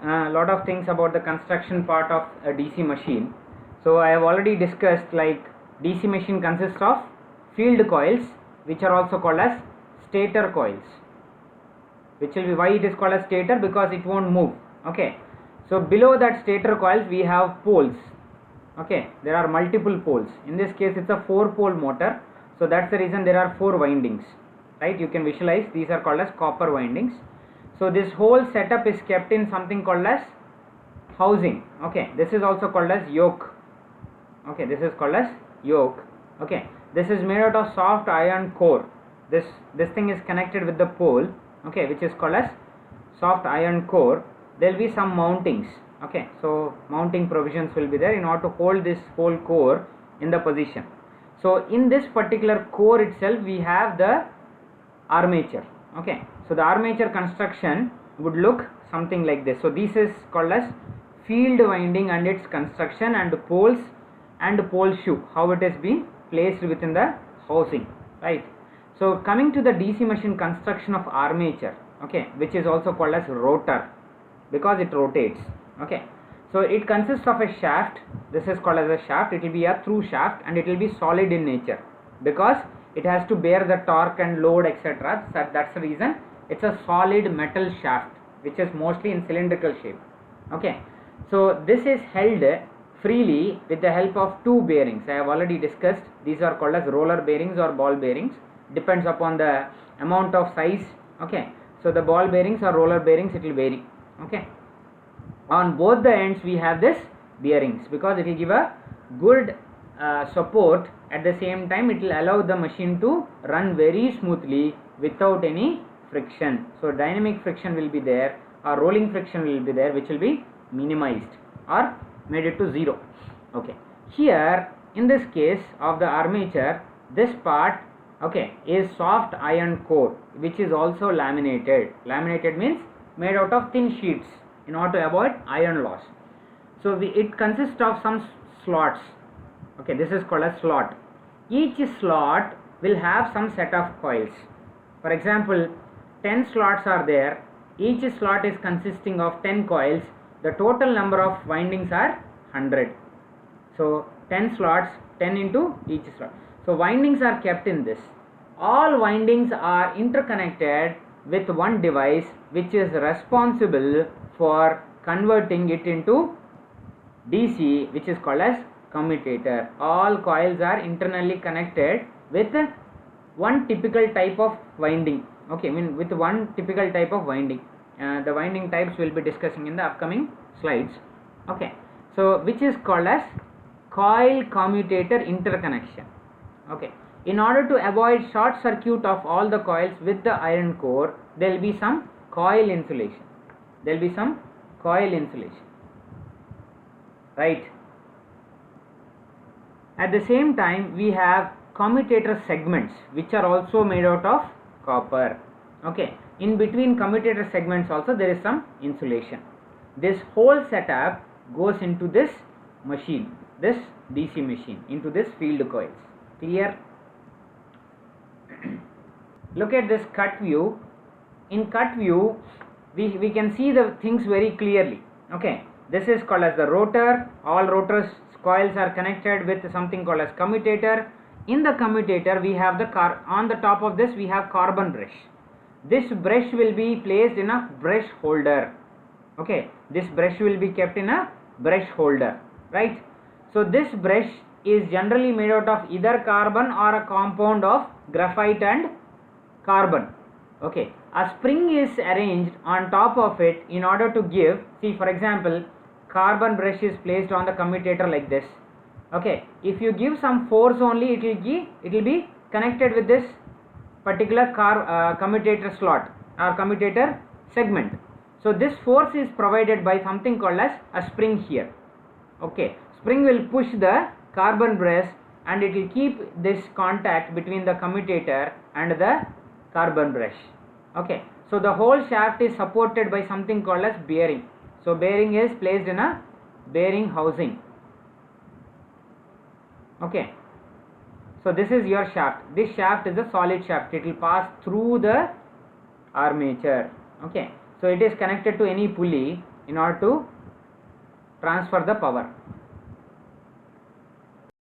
a lot of things about the construction part of a DC machine. So I have already discussed, like, DC machine consists of field coils, which are also called as stator coils, which will be, why it is called as stator, because it won't move. Okay, so below that stator coils we have poles. Okay, there are multiple poles. In this case it's a 4-pole motor, so that's the reason there are 4 windings, right? You can visualize, these are called as copper windings. So this whole setup is kept in something called as housing. Okay, this is also called as yoke. Okay, this is called as yoke. Okay, this is made out of soft iron core. This thing is connected with the pole, okay, which is called as soft iron core. There will be some mountings. Okay, so mounting provisions will be there in order to hold this whole core in the position. So in this particular core itself we have the armature. Okay, so the armature construction would look something like this. So this is called as field winding and its construction, and poles and pole shoe, how it is being placed within the housing, right? So coming to the DC machine construction of armature, okay, which is also called as rotor because it rotates. Okay, so it consists of a shaft. This is called as a shaft. It will be a through shaft and it will be solid in nature because it has to bear the torque and load, etc. So that's the reason it's a solid metal shaft which is mostly in cylindrical shape. Okay, so this is held freely with the help of 2 bearings. I have already discussed, these are called as roller bearings or ball bearings, depends upon the amount of size. Okay, so the ball bearings or roller bearings, it will vary. Okay, on both the ends we have this bearings because it will give a good support. At the same time it will allow the machine to run very smoothly without any friction. So dynamic friction will be there or rolling friction will be there, which will be minimized or made it to 0. Okay, here in this case of the armature, this part, okay, is soft iron core which is also laminated. Laminated means made out of thin sheets in order to avoid iron loss. So it consists of some slots. Okay, this is called a slot. Each slot will have some set of coils. For example, 10 slots are there. Each slot is consisting of 10 coils. The total number of windings are 100. So 10 slots, 10 into each slot. So windings are kept in this. All windings are interconnected with one device which is responsible for converting it into DC, which is called as commutator. All coils are internally connected with one typical type of winding. Okay, I mean with one typical type of winding. The winding types we'll be discussing in the upcoming slides. Okay, so which is called as coil commutator interconnection. Okay, in order to avoid short circuit of all the coils with the iron core, there will be some coil insulation. There will be some coil insulation, right? At the same time we have commutator segments which are also made out of copper. Okay, in between commutator segments also there is some insulation. This whole setup goes into this machine, this DC machine, into this field coils. Clear? Look at this cut view. In cut view we can see the things very clearly. Okay, this is called as the rotor. All rotors coils are connected with something called as commutator. In the commutator we have the on the top of this we have carbon brush. This brush will be placed in a brush holder. Okay, this brush will be kept in a brush holder, right? So this brush is generally made out of either carbon or a compound of graphite and carbon. Okay, a spring is arranged on top of it in order to give, see for example, carbon brush is placed on the commutator like this. Okay, if you give some force only, it will be connected with this particular commutator slot or commutator segment. So this force is provided by something called as a spring here. Okay, spring will push the carbon brush and it will keep this contact between the commutator and the carbon brush. Okay, so the whole shaft is supported by something called as bearing. So bearing is placed in a bearing housing. Okay, so this is your shaft. This shaft is a solid shaft. It will pass through the armature. Okay, so it is connected to any pulley. in order to transfer the power.